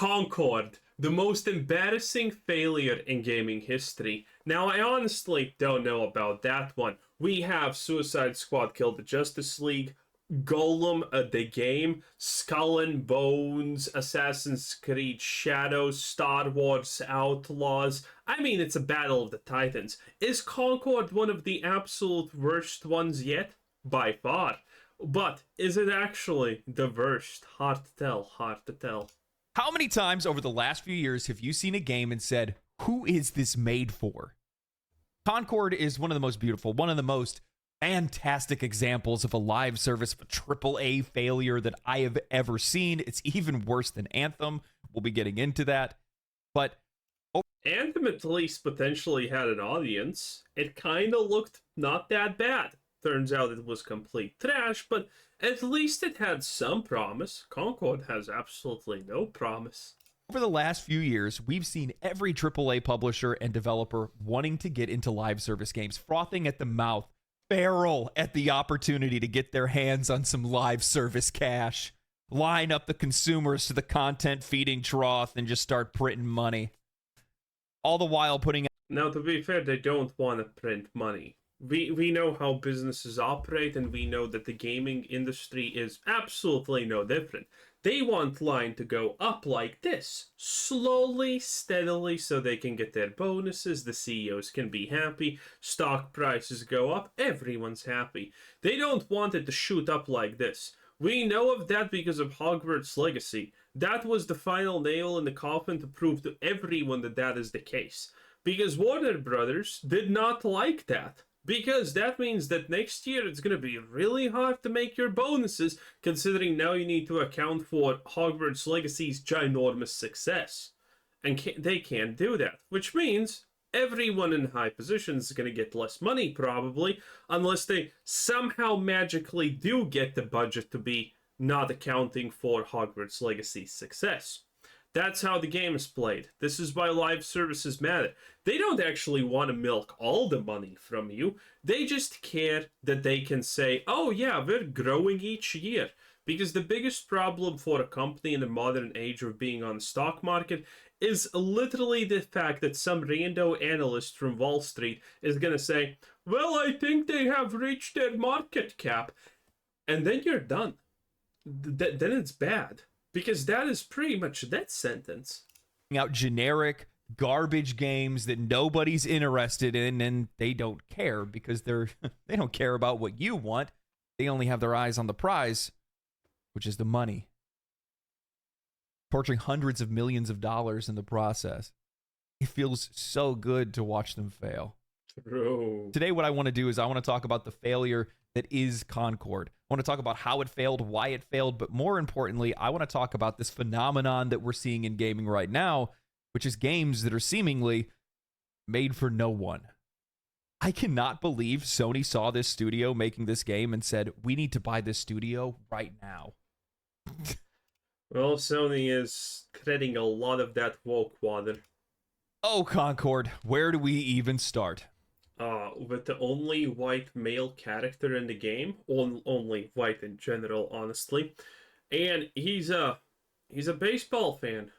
Concord, the most embarrassing failure in gaming history. Now, I honestly don't know about that one. We have Suicide Squad Kill the Justice League, Golem the Game, Skull and Bones, Assassin's Creed Shadows, Star Wars Outlaws. I mean, it's a battle of the titans. Is Concord one of the absolute worst ones yet? By far. But is it actually the worst? Hard to tell, hard to tell. How many times over the last few years have you seen a game and said, who is this made for? Concord is one of the most beautiful, one of the most fantastic examples of a live service, of a AAA failure that I have ever seen. It's even worse than Anthem. We'll be getting into that. But Anthem at least potentially had an audience. It kind of looked not that bad. Turns out it was complete trash, but at least it had some promise. Concord has absolutely no promise. over the last few years, we've seen every AAA publisher and developer wanting to get into live service games, frothing at the mouth, feral at the opportunity to get their hands on some live service cash, line up the consumers to the content feeding trough, and just start printing money. All the while putting... Now, to be fair, they don't want to print money. We know how businesses operate, and we know that the gaming industry is absolutely no different. They want line to go up like this, slowly, steadily, so they can get their bonuses, the CEOs can be happy, stock prices go up, everyone's happy. They don't want it to shoot up like this. We know of that because of Hogwarts Legacy. That was the final nail in the coffin to prove to everyone that that is the case. Because Warner Brothers did not like that. Because that means that next year it's going to be really hard to make your bonuses, considering now you need to account for Hogwarts Legacy's ginormous success. And they can't do that. Which means everyone in high positions is going to get less money, probably, unless they somehow magically do get the budget to be not accounting for Hogwarts Legacy's success. That's how the game is played. This is why live services matter. They don't actually want to milk all the money from you. They just care that they can say, oh yeah, we're growing each year. Because the biggest problem for a company in the modern age of being on the stock market is literally the fact that some rando analyst from Wall Street is going to say, well, I think they have reached their market cap. And then you're done. Then it's bad. Because that is pretty much a death sentence. Out generic garbage games that nobody's interested in, and they don't care because they don't care about what you want. They only have their eyes on the prize, which is the money. Torturing hundreds of millions of dollars in the process. It feels so good to watch them fail. True. Today, what I want to do is I want to talk about the failure that is Concord. I want to talk about how it failed, why it failed, but more importantly, I want to talk about this phenomenon that we're seeing in gaming right now, which is games that are seemingly made for no one. I cannot believe Sony saw this studio making this game and said, we need to buy this studio right now. Well, Sony is treading a lot of that woke water. Oh, Concord, where do we even start? With the only white male character in the game, only white in general, honestly, and he's a baseball fan.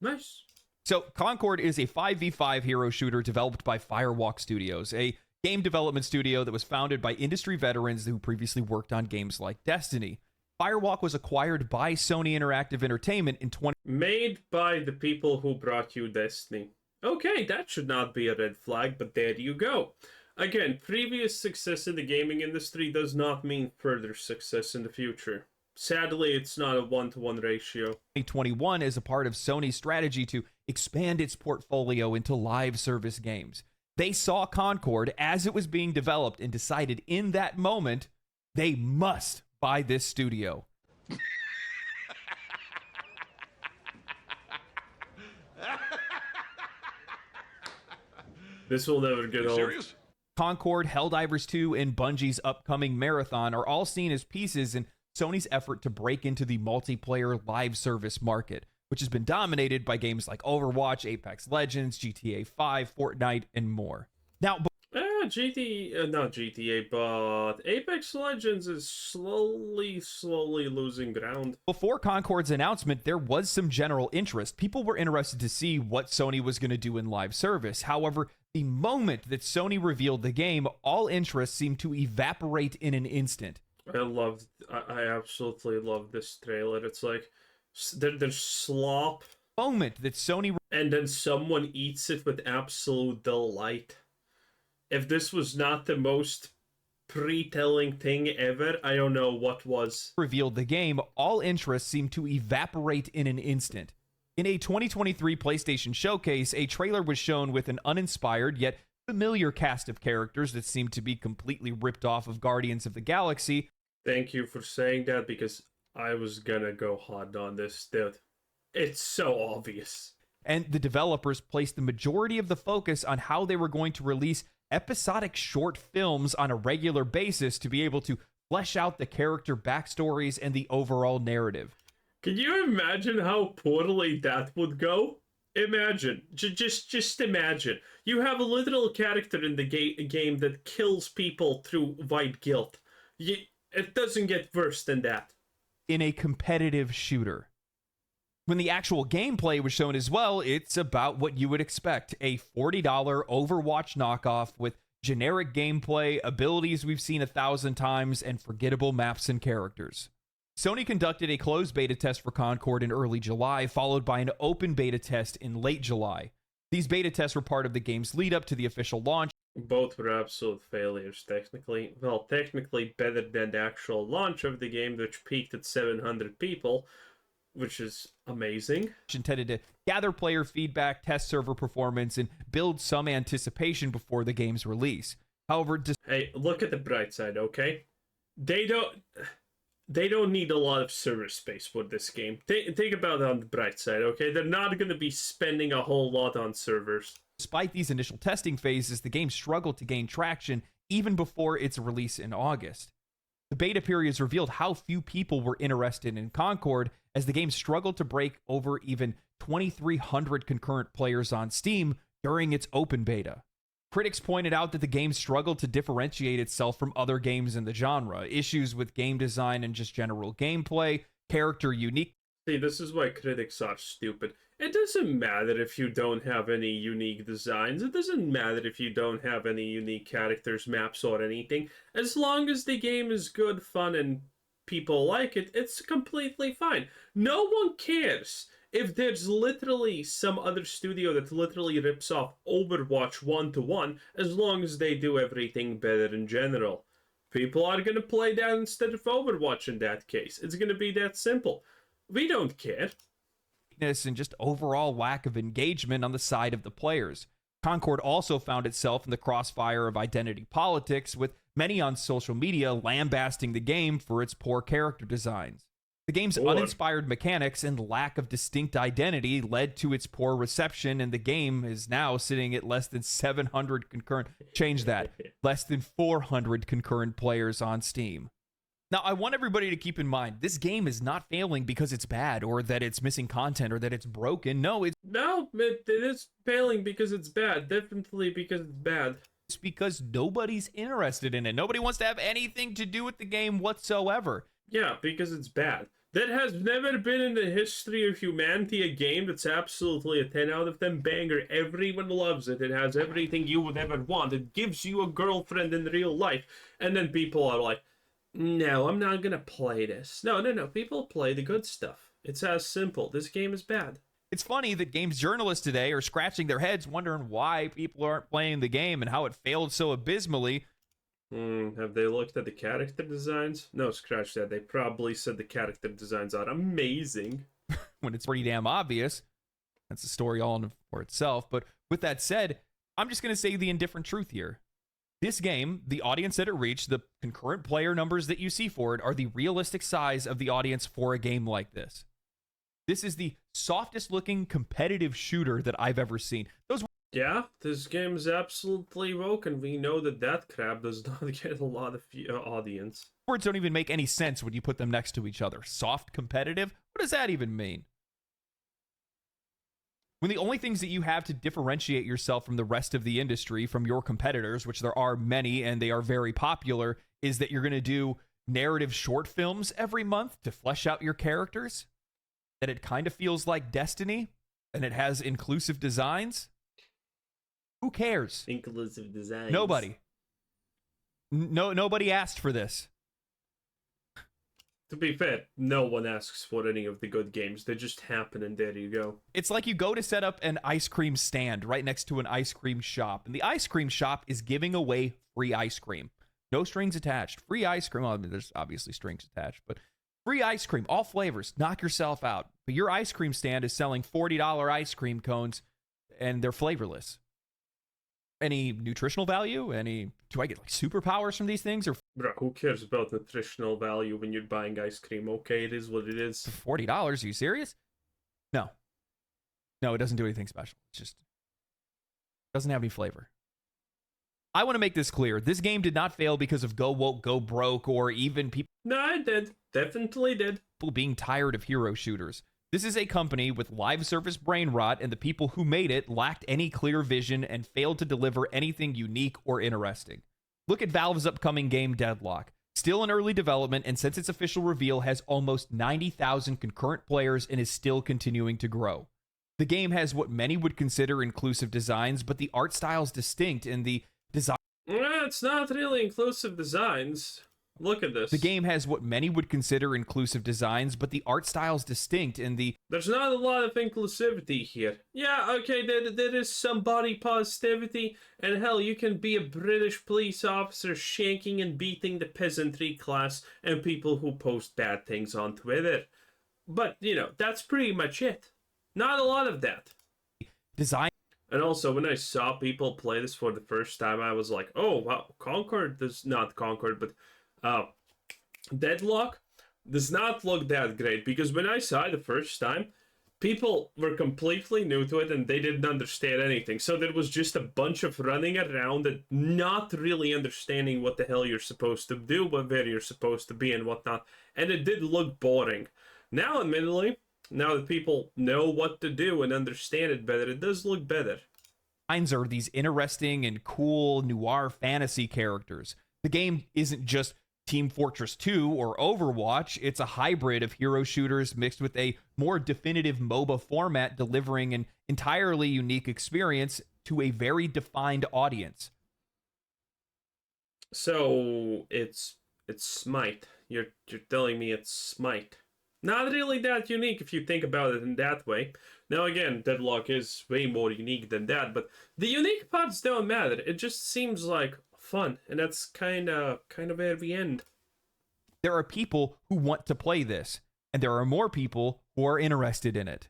Nice. So, Concord is a 5v5 hero shooter developed by Firewalk Studios, a game development studio that was founded by industry veterans who previously worked on games like Destiny. Firewalk was acquired by Sony Interactive Entertainment in Made by the people who brought you Destiny. Okay, that should not be a red flag, but there you go. Again, previous success in the gaming industry does not mean further success in the future. Sadly, it's not a 1-to-1 ratio. 2021 as a part of Sony's strategy to expand its portfolio into live service games. They saw Concord as it was being developed and decided in that moment they must buy this studio. This will never get old. Serious? Concord, Helldivers 2, and Bungie's upcoming Marathon are all seen as pieces in Sony's effort to break into the multiplayer live service market, which has been dominated by games like Overwatch, Apex Legends, GTA 5, Fortnite, and more. Now, not GTA, but Apex Legends is slowly losing ground. Before Concord's announcement, there was some general interest. People were interested to see what Sony was going to do in live service. However, the moment that Sony revealed the game, all interest seemed to evaporate in an instant. I absolutely love this trailer. It's like there's slop. Moment that Sony and then someone eats it with absolute delight. If this was not the most pre-telling thing ever, I don't know what was. Revealed the game, all interest seemed to evaporate in an instant. In a 2023 PlayStation showcase, a trailer was shown with an uninspired yet familiar cast of characters that seemed to be completely ripped off of Guardians of the Galaxy. Thank you for saying that, because I was gonna go hard on this, dude. It's so obvious. And the developers placed the majority of the focus on how they were going to release episodic short films on a regular basis to be able to flesh out the character backstories and the overall narrative. Can you imagine how poorly that would go? Imagine. Just imagine. You have a literal character in the game that kills people through white guilt. It doesn't get worse than that. In a competitive shooter. When the actual gameplay was shown as well, it's about what you would expect. A $40 Overwatch knockoff with generic gameplay, abilities we've seen 1,000 times, and forgettable maps and characters. Sony conducted a closed beta test for Concord in early July, followed by an open beta test in late July. These beta tests were part of the game's lead up to the official launch. Both were absolute failures, technically. Well, technically better than the actual launch of the game, which peaked at 700 people. Which is amazing. Intended to gather player feedback, test server performance, and build some anticipation before the game's release. However, hey, look at the bright side, okay? They don't need a lot of server space for this game. Think about it on the bright side, okay? They're not going to be spending a whole lot on servers. Despite these initial testing phases, the game struggled to gain traction even before its release in August. The beta periods revealed how few people were interested in Concord, as the game struggled to break over even 2,300 concurrent players on Steam during its open beta. Critics pointed out that the game struggled to differentiate itself from other games in the genre. Issues with game design and just general gameplay, character unique. See, this is why critics are stupid. It doesn't matter if you don't have any unique designs. It doesn't matter if you don't have any unique characters, maps, or anything. As long as the game is good, fun, and people like it, it's completely fine. No one cares if there's literally some other studio that literally rips off Overwatch 1-to-1, as long as they do everything better in general. People are going to play that instead of Overwatch in that case. It's going to be that simple. We don't care. And just overall lack of engagement on the side of the players. Concord also found itself in the crossfire of identity politics, with many on social media lambasting the game for its poor character designs. The game's uninspired mechanics and lack of distinct identity led to its poor reception, and the game is now sitting at less than 700 concurrent, less than 400 concurrent players on Steam. Now, I want everybody to keep in mind, this game is not failing because it's bad, or that it's missing content, or that it's broken. No, it is failing because it's bad. Definitely because it's bad. It's because nobody's interested in it. Nobody wants to have anything to do with the game whatsoever. Yeah, because it's bad. There has never been in the history of humanity a game that's absolutely a 10 out of 10 banger. Everyone loves it. It has everything you would ever want. It gives you a girlfriend in real life. And then people are like, no, I'm not gonna play this. No. People play the good stuff. It's as simple. This game is bad. It's funny that games journalists today are scratching their heads wondering why people aren't playing the game and how it failed so abysmally. Have they looked at the character designs? No, scratch that. They probably said the character designs are amazing. When it's pretty damn obvious. That's a story all in for itself. But with that said, I'm just going to say the indifferent truth here. This game, the audience that it reached, the concurrent player numbers that you see for it, are the realistic size of the audience for a game like this. This is the softest looking competitive shooter that I've ever seen. Yeah, this game is absolutely woke, and we know that crap does not get a lot of audience. Words don't even make any sense when you put them next to each other. Soft competitive? What does that even mean? When the only things that you have to differentiate yourself from the rest of the industry, from your competitors, which there are many and they are very popular, is that you're going to do narrative short films every month to flesh out your characters, that it kind of feels like Destiny, and it has inclusive designs. Who cares? Inclusive designs. Nobody. Nobody asked for this. To be fair, no one asks for any of the good games. They just happen, and there you go. It's like you go to set up an ice cream stand right next to an ice cream shop, and the ice cream shop is giving away free ice cream. No strings attached. Free ice cream. Well, I mean, there's obviously strings attached, but free ice cream, all flavors. Knock yourself out. But your ice cream stand is selling $40 ice cream cones, and they're flavorless. Any nutritional value? Do I get like superpowers from these things? Or Bro, who cares about nutritional value when you're buying ice cream? Okay, it is what it is. $40? Are you serious? No, it doesn't do anything special. It just doesn't have any flavor. I want to make this clear. This game did not fail because of go woke, go broke, or even people. No, it did. Definitely did. People being tired of hero shooters. This is a company with live service brain rot, and the people who made it lacked any clear vision and failed to deliver anything unique or interesting. Look at Valve's upcoming game Deadlock. Still in early development, and since its official reveal has almost 90,000 concurrent players and is still continuing to grow. The game has what many would consider inclusive designs, but the art style is distinct and the design. It's not really inclusive designs. Look at this. The game has what many would consider inclusive designs, but the art style is distinct and the. There's not a lot of inclusivity here. Yeah, okay, there is some body positivity, and hell, you can be a British police officer shanking and beating the peasantry class and people who post bad things on Twitter. But, that's pretty much it. Not a lot of that. Design. And also, when I saw people play this for the first time, I was like, oh, wow, Deadlock does not look that great, because when I saw it the first time, people were completely new to it and they didn't understand anything. So there was just a bunch of running around and not really understanding what the hell you're supposed to do, where you're supposed to be and whatnot. And it did look boring. Now, admittedly, now that people know what to do and understand it better, it does look better. Are these interesting and cool noir fantasy characters. The game isn't just Team Fortress 2 or Overwatch, it's a hybrid of hero shooters mixed with a more definitive MOBA format, delivering an entirely unique experience to a very defined audience. So it's Smite. You're telling me it's Smite. Not really that unique if you think about it in that way. Now again, Deadlock is way more unique than that, but the unique parts don't matter. It just seems like fun, and that's kind of where we end. There are people who want to play this, and there are more people who are interested in it.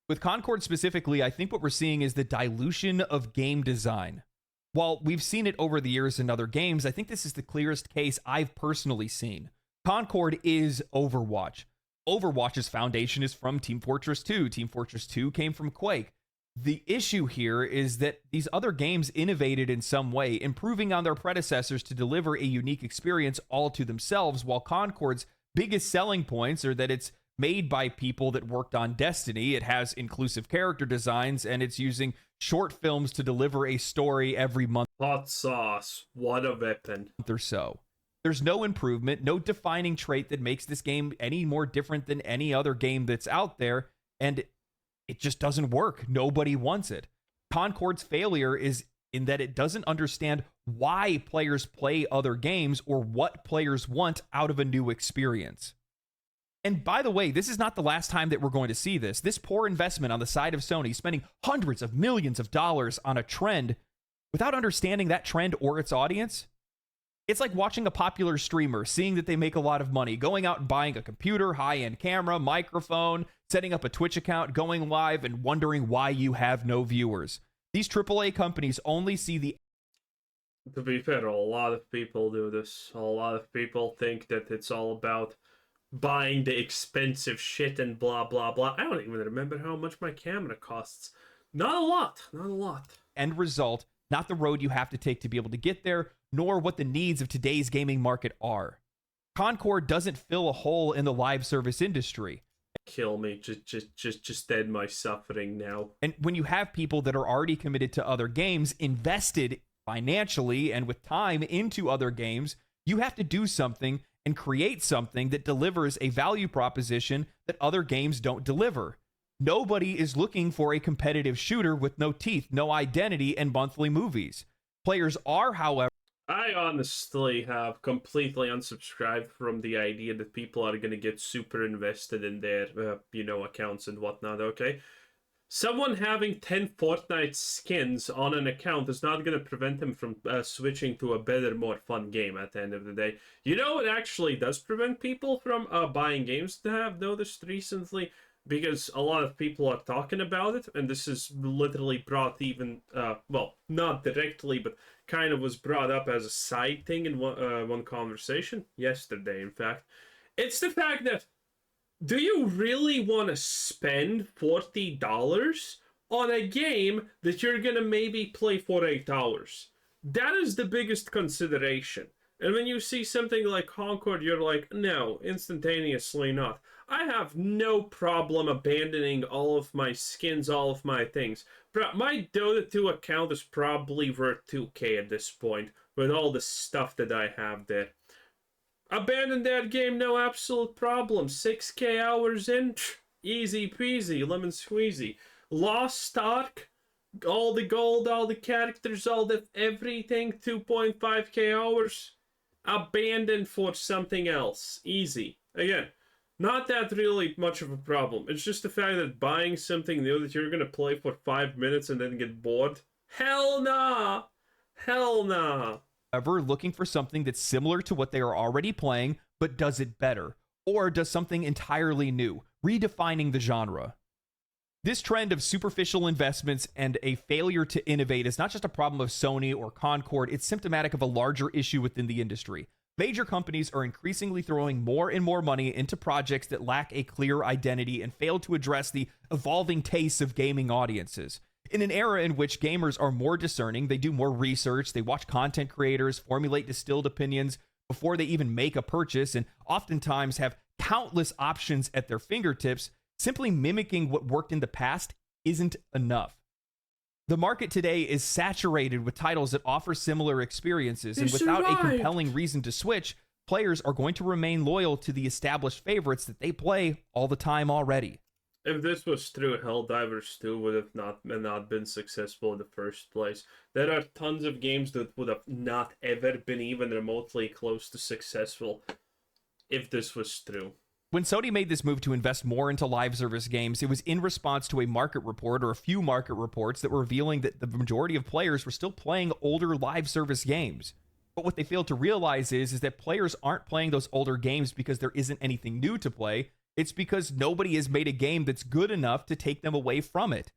With Concord specifically, I think what we're seeing is the dilution of game design. While we've seen it over the years in other games, I think this is the clearest case I've personally seen. Concord is Overwatch. Overwatch's foundation is from Team Fortress 2. Team Fortress 2 came from Quake. The issue here is that these other games innovated in some way, improving on their predecessors to deliver a unique experience all to themselves, while Concord's biggest selling points are that it's made by people that worked on Destiny, it has inclusive character designs, and it's using short films to deliver a story every month. Hot sauce. What a weapon. Or so. There's no improvement, no defining trait that makes this game any more different than any other game that's out there, and it just doesn't work. Nobody wants it. Concord's failure is in that it doesn't understand why players play other games or what players want out of a new experience. And by the way, this is not the last time that we're going to see this. This poor investment on the side of Sony, spending hundreds of millions of dollars on a trend without understanding that trend or its audience. It's like watching a popular streamer, seeing that they make a lot of money, going out and buying a computer, high-end camera, microphone, setting up a Twitch account, going live, and wondering why you have no viewers. These AAA companies only see the... To be fair, a lot of people do this. A lot of people think that it's all about buying the expensive shit and blah, blah, blah. I don't even remember how much my camera costs. Not a lot. Not a lot. End result, not the road you have to take to be able to get there, nor what the needs of today's gaming market are. Concord doesn't fill a hole in the live service industry. Kill me. Just end my suffering now. And when you have people that are already committed to other games, invested financially and with time into other games, you have to do something and create something that delivers a value proposition that other games don't deliver. Nobody is looking for a competitive shooter with no teeth, no identity, and monthly movies. Players are, however, I honestly have completely unsubscribed from the idea that people are going to get super invested in their, accounts and whatnot, okay? Someone having 10 Fortnite skins on an account is not going to prevent him from switching to a better, more fun game at the end of the day. You know what actually does prevent people from buying games that I have noticed recently? Because a lot of people are talking about it, and this is literally brought even, not directly, but kind of was brought up as a side thing in one conversation yesterday, in fact. It's the fact that, do you really want to spend $40 on a game that you're going to maybe play for 8 hours? That is the biggest consideration. And when you see something like Concord, you're like, no, instantaneously not. I have no problem abandoning all of my skins, all of my things. But my Dota 2 account is probably worth 2K at this point, with all the stuff that I have there. Abandon that game, no absolute problem. 6K hours in, easy peasy, lemon squeezy. Lost Ark, all the gold, all the characters, all the everything, 2.5K hours. Abandoned for something else. Easy. Again, not that really much of a problem. It's just the fact that buying something new that you're gonna play for 5 minutes and then get bored. Hell nah! Hell nah! looking for something that's similar to what they are already playing, but does it better, or does something entirely new, redefining the genre. This trend of superficial investments and a failure to innovate is not just a problem of Sony or Concord, it's symptomatic of a larger issue within the industry. Major companies are increasingly throwing more and more money into projects that lack a clear identity and fail to address the evolving tastes of gaming audiences. In an era in which gamers are more discerning, they do more research, they watch content creators, formulate distilled opinions before they even make a purchase, and oftentimes have countless options at their fingertips, simply mimicking what worked in the past isn't enough. The market today is saturated with titles that offer similar experiences, and without a compelling reason to switch, players are going to remain loyal to the established favorites that they play all the time already. If this was true, Helldivers 2 would have not been successful in the first place. There are tons of games that would have not ever been even remotely close to successful if this was true. When Sony made this move to invest more into live service games, it was in response to a market report or a few market reports that were revealing that the majority of players were still playing older live service games. But what they failed to realize is that players aren't playing those older games because there isn't anything new to play. It's because nobody has made a game that's good enough to take them away from it.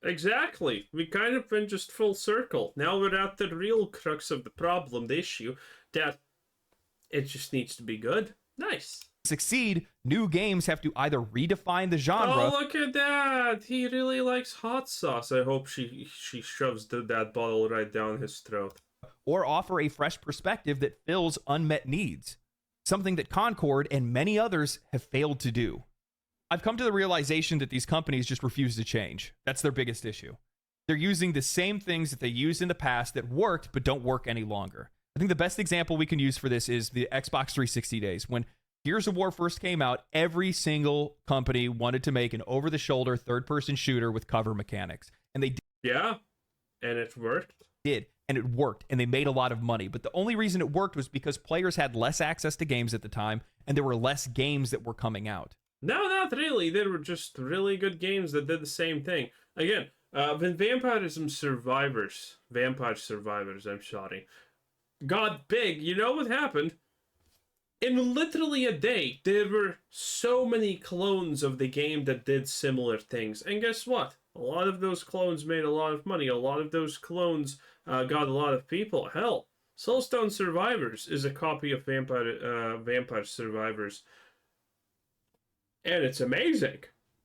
Exactly. We kind of went just full circle. Now we're at the real crux of the problem, the issue, that it just needs to be good. Nice. Succeed, new games have to either redefine the genre. Oh, look at that! He really likes hot sauce. I hope she shoves that bottle right down his throat. Or offer a fresh perspective that fills unmet needs. Something that Concord and many others have failed to do. I've come to the realization that these companies just refuse to change. That's their biggest issue. They're using the same things that they used in the past that worked but don't work any longer. I think the best example we can use for this is the Xbox 360 days. When Gears of War first came out, every single company wanted to make an over-the-shoulder third-person shooter with cover mechanics. And they did. Yeah, and it worked. And it worked, and they made a lot of money. But the only reason it worked was because players had less access to games at the time, and there were less games that were coming out. No, not really. There were just really good games that did the same thing. Again, when Vampire Survivors, I'm sorry, got big, you know what happened? In literally a day, there were so many clones of the game that did similar things. And guess what? A lot of those clones made a lot of money. A lot of those clones got a lot of people. Hell, Soulstone Survivors is a copy of Vampire Survivors. And it's amazing.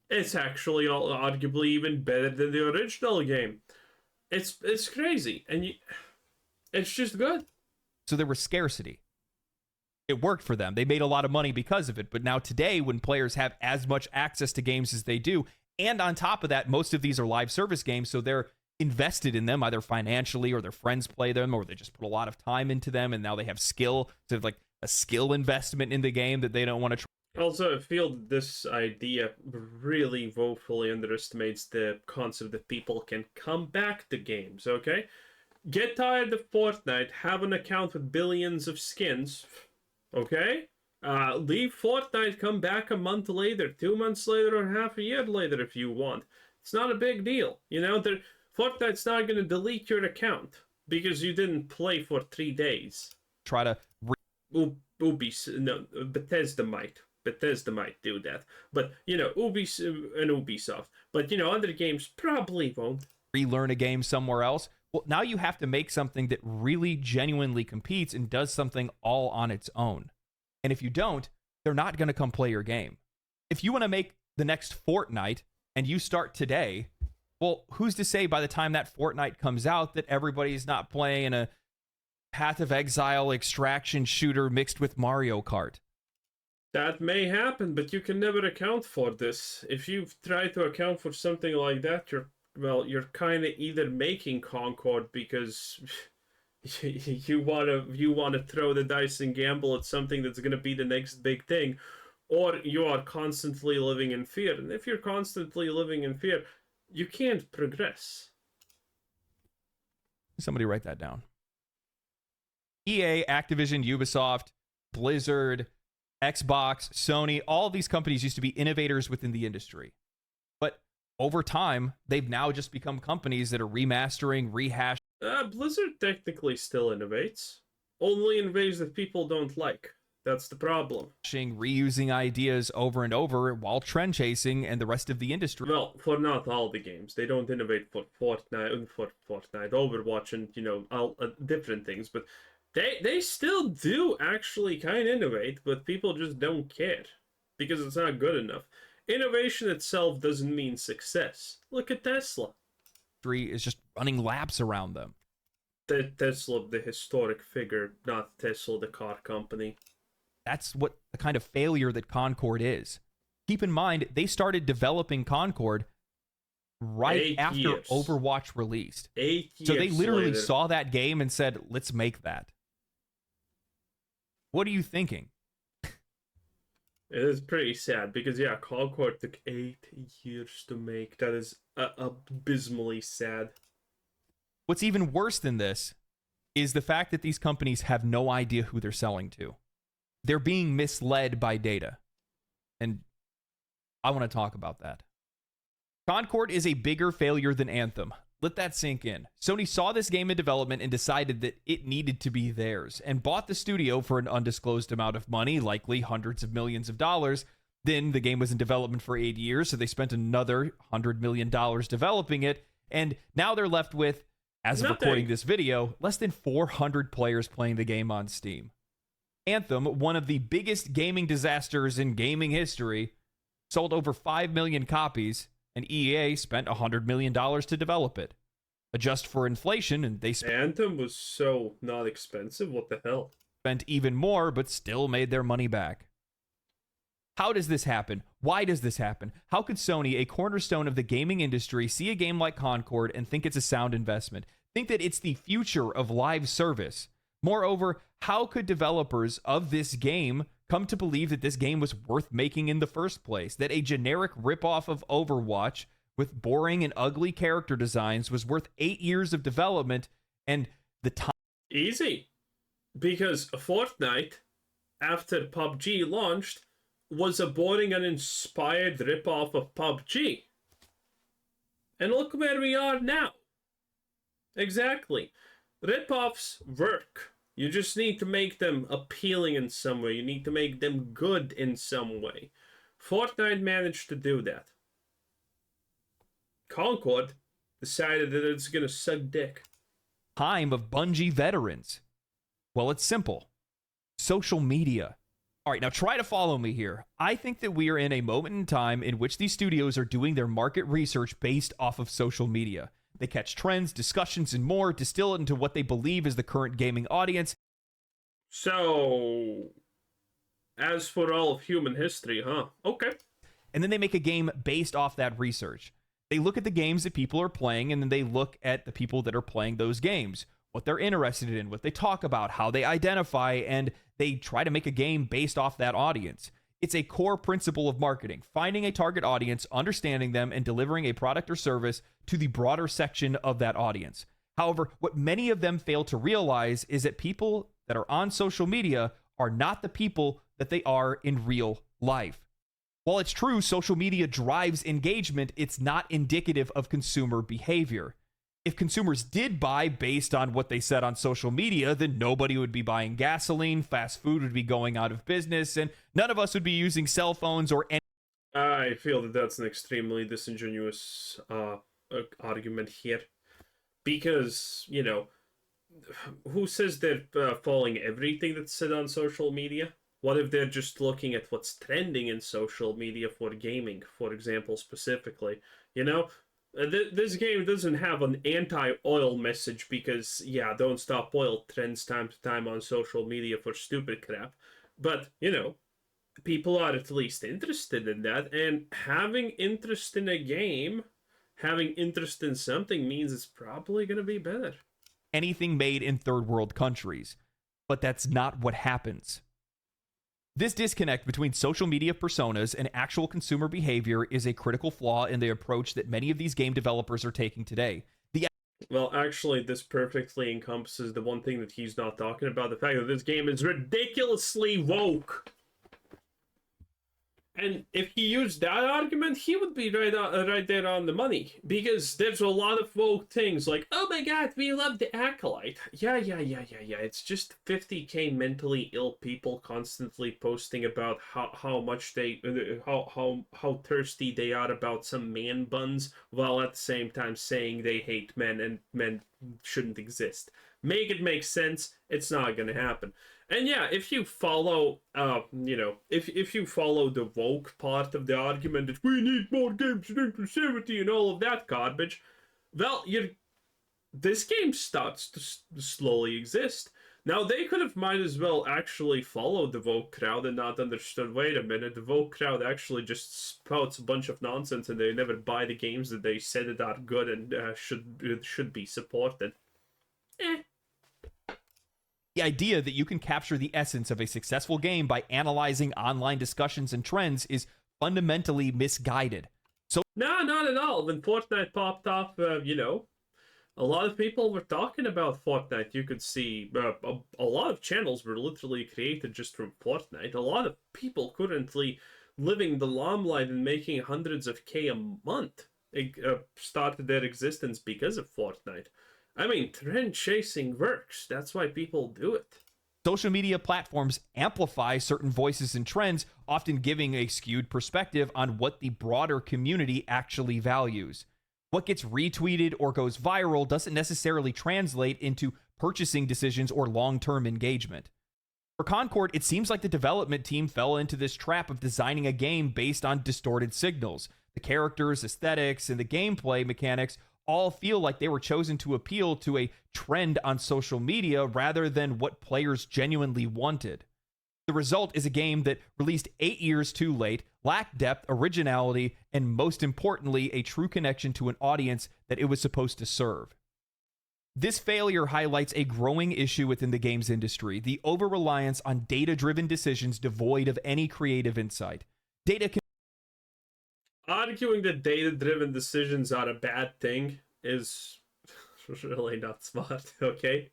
It's actually arguably even better than the original game. It's crazy. And it's just good. So there was scarcity. it worked for them. They made a lot of money because of it. But now today, when players have as much access to games as they do, and on top of that, most of these are live service games, so they're invested in them either financially, or their friends play them, or they just put a lot of time into them, and now they have skill. So like a skill investment in the game that they don't want to try. Also, I feel this idea really woefully underestimates the concept that people can come back to games, okay? Get tired of Fortnite, have an account with billions of skins, okay? Leave Fortnite, come back a month later, 2 months later, or half a year later if you want. It's not a big deal, you know? Fortnite's not going to delete your account because you didn't play for 3 days. Try to... Bethesda might. Bethesda might do that. But, you know, Ubisoft. But, you know, other games probably won't. Relearn a game somewhere else. Well, now you have to make something that really genuinely competes and does something all on its own. And if you don't, they're not going to come play your game. If you want to make the next Fortnite and you start today, well, who's to say by the time that Fortnite comes out that everybody's not playing a Path of Exile extraction shooter mixed with Mario Kart? That may happen, but you can never account for this. If you try to account for something like that, you're kind of either making Concord because you want to throw the dice and gamble at something that's going to be the next big thing, or you are constantly living in fear. And if you're constantly living in fear, you can't progress. Somebody write that down. EA, Activision, Ubisoft, Blizzard, Xbox, Sony, all of these companies used to be innovators within the industry. But over time, they've now just become companies that are remastering, rehashing. Blizzard technically still innovates, only in ways that people don't like. That's the problem. Reusing ideas over and over while trend chasing and the rest of the industry. Well, for not all the games. They don't innovate for Fortnite, Overwatch, and, you know, all different things, but They still do actually kind of innovate, but people just don't care because it's not good enough. Innovation itself doesn't mean success. Look at Tesla. Is just running laps around them. Tesla, the historic figure, not Tesla, the car company. That's what the kind of failure that Concord is. Keep in mind, they started developing Concord right after years. Overwatch released. 8 years So they literally later. saw that game and said, let's make that. What are you thinking? It is pretty sad because, yeah, Concord took 8 years to make. That is abysmally sad. What's even worse than this is the fact that these companies have no idea who they're selling to. They're being misled by data. And I want to talk about that. Concord is a bigger failure than Anthem. Let that sink in. Sony saw this game in development and decided that it needed to be theirs and bought the studio for an undisclosed amount of money, likely hundreds of millions of dollars. Then the game was in development for 8 years, so they spent another $100 million developing it. And now they're left with, as of recording this video, less than 400 players playing the game on Steam. Anthem, one of the biggest gaming disasters in gaming history, sold over 5 million copies, and EA spent $100 million to develop it. Adjust for inflation, and they Anthem was so not expensive. What the hell? Spent even more, but still made their money back. How does this happen? Why does this happen? How could Sony, a cornerstone of the gaming industry, see a game like Concord and think it's a sound investment? Think that it's the future of live service? Moreover, how could developers of this game come to believe that this game was worth making in the first place? That a generic ripoff of Overwatch with boring and ugly character designs was worth 8 years of development and the time? Easy. Because Fortnite, after PUBG launched, was a boring and inspired ripoff of PUBG. And look where we are now. Exactly. Ripoffs work. You just need to make them appealing in some way. You need to make them good in some way. Fortnite managed to do that. Concord decided that it's going to suck dick. Time of Bungie veterans. Well, it's simple. Social media. All right, now try to follow me here. I think that we are in a moment in time in which these studios are doing their market research based off of social media. They catch trends, discussions, and more, distill it into what they believe is the current gaming audience. So, As for all of human history, huh? Okay. And then they make a game based off that research. They look at the games that people are playing, and then they look at the people that are playing those games, what they're interested in, what they talk about, how they identify, and they try to make a game based off that audience. It's a core principle of marketing, finding a target audience, understanding them, and delivering a product or service to the broader section of that audience. However, what many of them fail to realize is that people that are on social media are not the people that they are in real life. While it's true social media drives engagement, it's not indicative of consumer behavior. If consumers did buy based on what they said on social media, then nobody would be buying gasoline, fast food would be going out of business, and none of us would be using cell phones or any. I feel that that's an extremely disingenuous argument here. Because, who says they're following everything that's said on social media? What if they're just looking at what's trending in social media for gaming, for example, specifically? This game doesn't have an anti-oil message because, yeah, Don't Stop Oil trends time to time on social media for stupid crap. But, people are at least interested in that, and having interest in a game, having interest in something means it's probably going to be better. Anything made in third world countries. But that's not what happens. This disconnect between social media personas and actual consumer behavior is a critical flaw in the approach that many of these game developers are taking today. Well, actually, this perfectly encompasses the one thing that he's not talking about, the fact that this game is ridiculously woke. And if he used that argument, he would be right there on the money. Because there's a lot of woke things like, oh my god, we love the Acolyte. Yeah. It's just 50k mentally ill people constantly posting about how much they, how thirsty they are about some man buns, while at the same time saying they hate men and men shouldn't exist. Make it make sense. It's not gonna happen. And yeah, if you follow, if you follow the woke part of the argument that we need more games and inclusivity and all of that garbage, well, this game starts to slowly exist. Now, they could have might as well actually followed the woke crowd and not understood, wait a minute, the woke crowd actually just spouts a bunch of nonsense and they never buy the games that they said that are good and should be supported. The idea that you can capture the essence of a successful game by analyzing online discussions and trends is fundamentally misguided. No, not at all. When Fortnite popped off, a lot of people were talking about Fortnite. You could see a lot of channels were literally created just from Fortnite. A lot of people currently living the limelight and making hundreds of K a month started their existence because of Fortnite. I mean, trend chasing works. That's why people do it. Social media platforms amplify certain voices and trends, often giving a skewed perspective on what the broader community actually values. What gets retweeted or goes viral doesn't necessarily translate into purchasing decisions or long-term engagement. For Concord, it seems like the development team fell into this trap of designing a game based on distorted signals. The characters, aesthetics, and the gameplay mechanics all feel like they were chosen to appeal to a trend on social media rather than what players genuinely wanted. The result is a game that released 8 years too late, lacked depth, originality, and most importantly, a true connection to an audience that it was supposed to serve. This failure highlights a growing issue within the games industry, the over-reliance on data-driven decisions devoid of any creative insight. Arguing that data-driven decisions are a bad thing is really not smart, okay?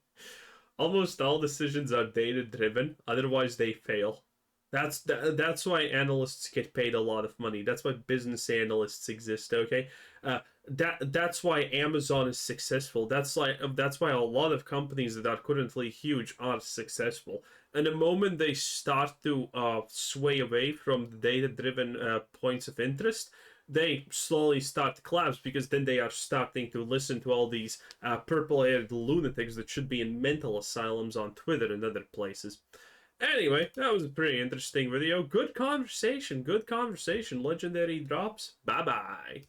Almost all decisions are data-driven, otherwise they fail. That's why analysts get paid a lot of money. That's why business analysts exist, okay? That's why Amazon is successful. That's why a lot of companies that are currently huge are successful. And the moment they start to sway away from the data-driven points of interest, they slowly start to collapse, because then they are starting to listen to all these purple-haired lunatics that should be in mental asylums on Twitter and other places. Anyway, that was a pretty interesting video. Good conversation. Legendary drops. Bye-bye.